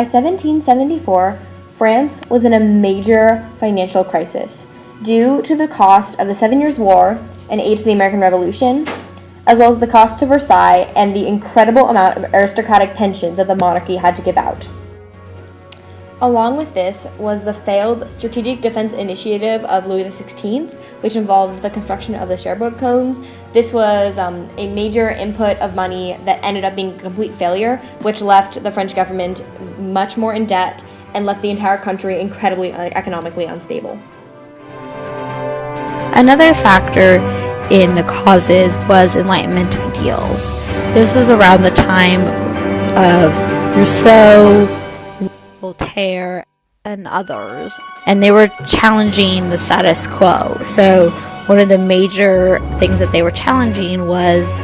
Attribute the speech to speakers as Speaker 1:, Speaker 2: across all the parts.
Speaker 1: By 1774, France was in a major financial crisis due to the cost of the 7 Years' War and aid to the American Revolution, as well as the cost to Versailles and the incredible amount of aristocratic pensions that the monarchy had to give out. Along with this was the failed Strategic Defense Initiative of Louis XVI, which involved the construction of the Cherbourg cones. This was a major input of money that ended up being a complete failure, which left the French government much more in debt and left the entire country incredibly economically unstable.
Speaker 2: Another factor in the causes was Enlightenment ideals. This was around the time of Rousseau, Voltaire, and others, and they were challenging the status quo. So one of the major things that they were challenging was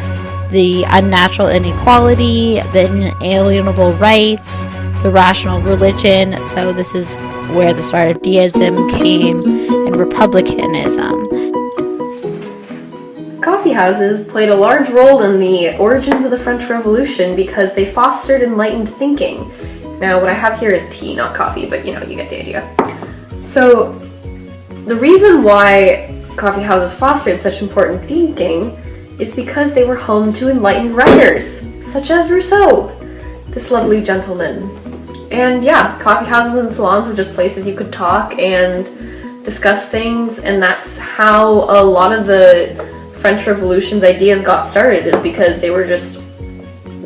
Speaker 2: the unnatural inequality, the inalienable rights, the rational religion. So this is where the start of deism came and republicanism.
Speaker 3: Coffee houses played a large role in the origins of the French Revolution because they fostered enlightened thinking. Now, what I have here is tea, not coffee, but you get the idea. So, the reason why coffee houses fostered such important thinking is because they were home to enlightened writers, such as Rousseau, this lovely gentleman. And yeah, coffee houses and salons were just places you could talk and discuss things, and that's how a lot of the French Revolution's ideas got started, is because they were just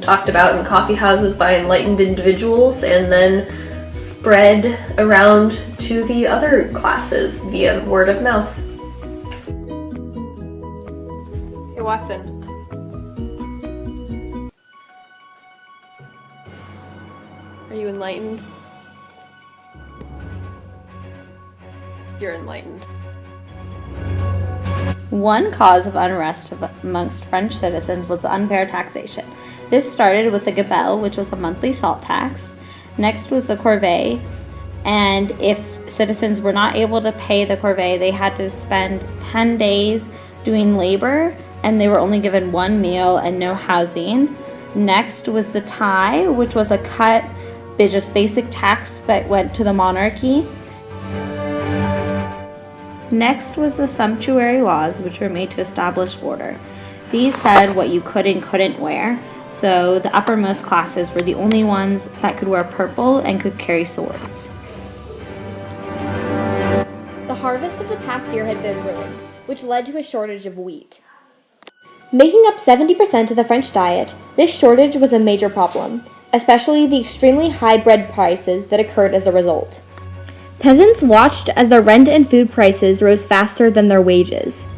Speaker 3: talked about in coffee houses by enlightened individuals and then spread around to the other classes via word of mouth. Hey Watson. Are you enlightened? You're enlightened.
Speaker 2: One cause of unrest amongst French citizens was unfair taxation. This started with the gabelle, which was a monthly salt tax. Next was the corvée, and if citizens were not able to pay the corvée, they had to spend 10 days doing labor, and they were only given one meal and no housing. Next was the taille, which was a cut, just basic tax that went to the monarchy. Next was the sumptuary laws, which were made to establish order. These said what you could and couldn't wear, so the uppermost classes were the only ones that could wear purple and could carry swords.
Speaker 1: The harvest of the past year had been ruined, which led to a shortage of wheat. Making up 70% of the French diet, this shortage was a major problem, especially the extremely high bread prices that occurred as a result. Peasants watched as their rent and food prices rose faster than their wages.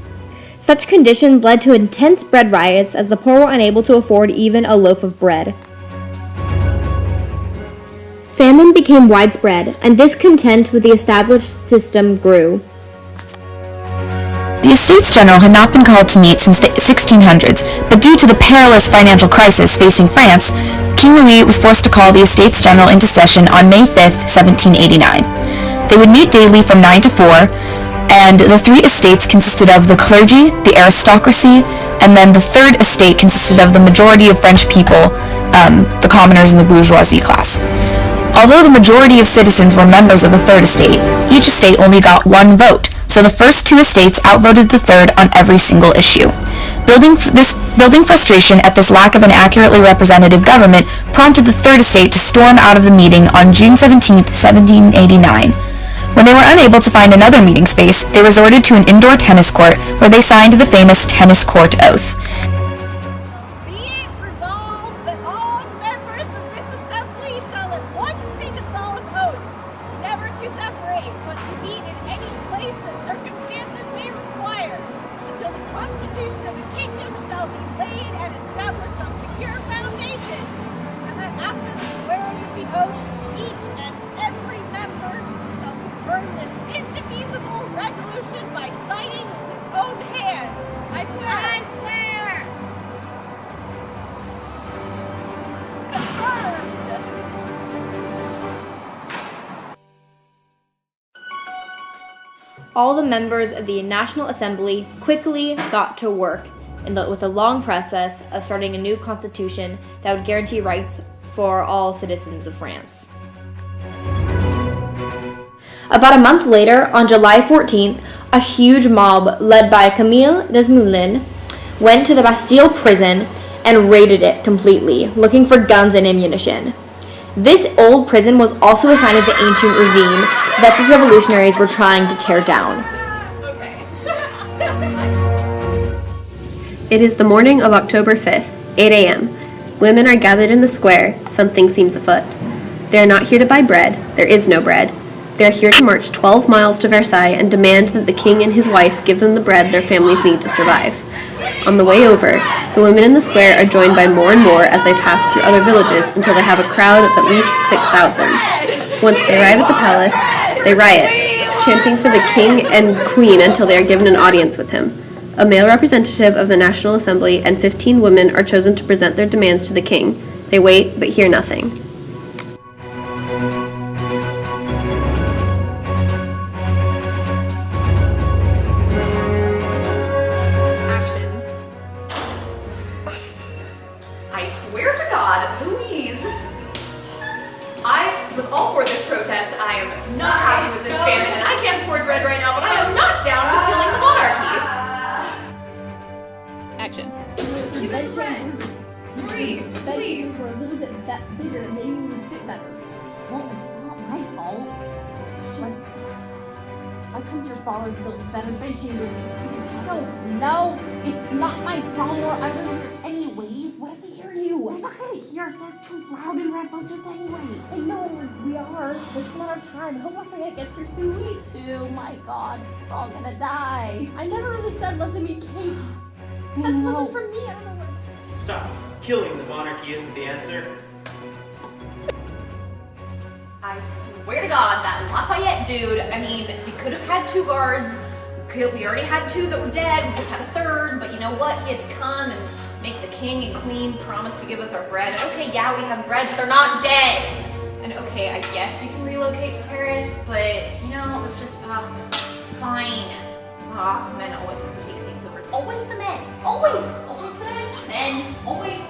Speaker 1: Such conditions led to intense bread riots as the poor were unable to afford even a loaf of bread. Famine became widespread, and discontent with the established system grew.
Speaker 4: The Estates General had not been called to meet since the 1600s, but due to the perilous financial crisis facing France, King Louis was forced to call the Estates General into session on May 5, 1789. They would meet daily from 9 to 4, and the three estates consisted of the clergy, the aristocracy, and then the third estate consisted of the majority of French people, the commoners and the bourgeoisie class. Although the majority of citizens were members of the third estate, each estate only got one vote, so the first two estates outvoted the third on every single issue. Building frustration at this lack of an accurately representative government prompted the third estate to storm out of the meeting on June 17, 1789. When they were unable to find another meeting space, they resorted to an indoor tennis court where they signed the famous tennis court oath.
Speaker 5: Be it resolved that all members of this assembly shall at once take a solemn oath, never to separate, but to meet in any place that circumstances may require, until the constitution of the kingdom shall be laid and established on secure foundations, and that after the swearing of the oath, each and every member shall confirm this indefeasible resolution by signing with his own hand. I swear. I swear. Confirmed.
Speaker 1: All the members of the National Assembly quickly got to work with a long process of starting a new constitution that would guarantee rights for all citizens of France. About a month later, on July 14th, a huge mob led by Camille Desmoulins went to the Bastille prison and raided it completely, looking for guns and ammunition. This old prison was also a sign of the ancient regime that the revolutionaries were trying to tear down.
Speaker 3: It is the morning of October 5th, 8 a.m. Women are gathered in the square. Something seems afoot. They are not here to buy bread. There is no bread. They are here to march 12 miles to Versailles and demand that the king and his wife give them the bread their families need to survive. On the way over, the women in the square are joined by more and more as they pass through other villages until they have a crowd of at least 6,000. Once they arrive at the palace, they riot, chanting for the king and queen until they are given an audience with him. A male representative of the National Assembly and 15 women are chosen to present their demands to the king. They wait, but hear nothing.
Speaker 6: Action. I swear to God, Louise, I was all for this protest. I am not happy with this famine, and I can't afford bread right now, but I am not down with killing the monarchy. Action. Marie, please.
Speaker 7: Were a little bit bigger, maybe we would fit better. Well, it's not my fault. Just, I come to your father to build better benching with these stupid castle. No, it's not my problem. I live here anyways. What if they hear you? They're not gonna hear us. They're too loud and rambunctious anyway. They know we are. There's a matter of time. I hope my friend gets here soon. Me too. My God, we're all gonna die. I never really said let them eat cake. That wasn't for me. I don't know what.
Speaker 8: Stop. Killing the monarchy isn't the answer.
Speaker 6: I swear to God, that Lafayette dude, I mean, we could have had 2 guards. We already had 2 that were dead. We could have had a 3rd, but you know what? He had to come and make the king and queen promise to give us our bread. And okay, yeah, we have bread, but they're not dead. And okay, I guess we can relocate to Paris, but you know, it's just, fine. Men always have to take things over. It's always the men. Always the men. Men, always.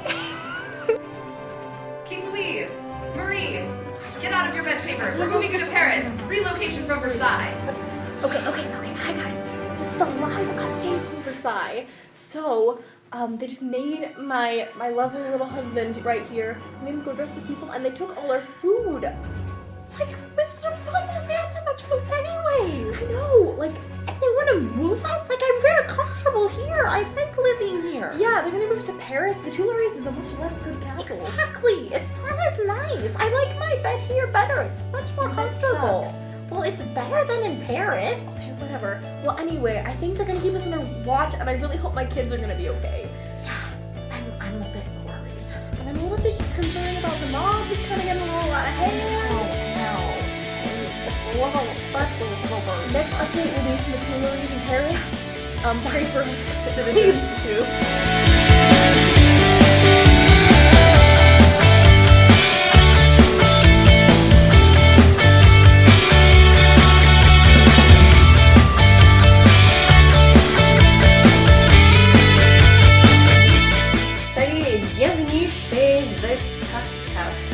Speaker 6: King Louis, Marie, get out of your bedchamber. We're moving you to Paris. Relocation from Versailles.
Speaker 7: Okay. Hi guys. So this is a live update from Versailles. So, they just made my lovely little husband right here, made him go dress the people, and they took all our food. Like, it's not that we had that much food anyway. I know. Like, if they want to move us, like, I'm very comfortable here. I like living here. Yeah, they're gonna move us to Paris. The Tuileries is a much less good castle. Exactly. It's not as nice. I like my bed here better. It's much more comfortable. Well, it's better than in Paris. Okay, whatever. Well, anyway, I think they're gonna keep us under watch, and I really hope my kids are gonna be okay. Yeah, I'm a bit worried. And I'm a little bit just concerned about the mob. It's kind of getting a little out of hand. Whoa, that's a little worried. Next update will be from the Tuileries in Paris. Pray for us citizens too.
Speaker 3: Salut, bienvenue chez the Cup House.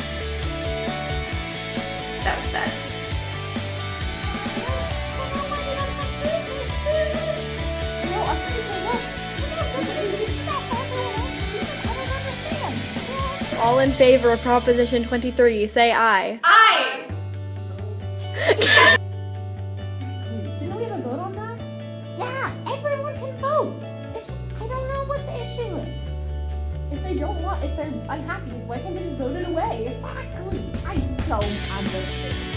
Speaker 3: That was bad.
Speaker 1: All in favor of Proposition 23, say aye.
Speaker 6: Aye!
Speaker 7: Didn't we have a vote on that? Yeah, everyone can vote. It's just, I don't know what the issue is. If they're unhappy, why can't they just vote it away? Exactly. I don't understand.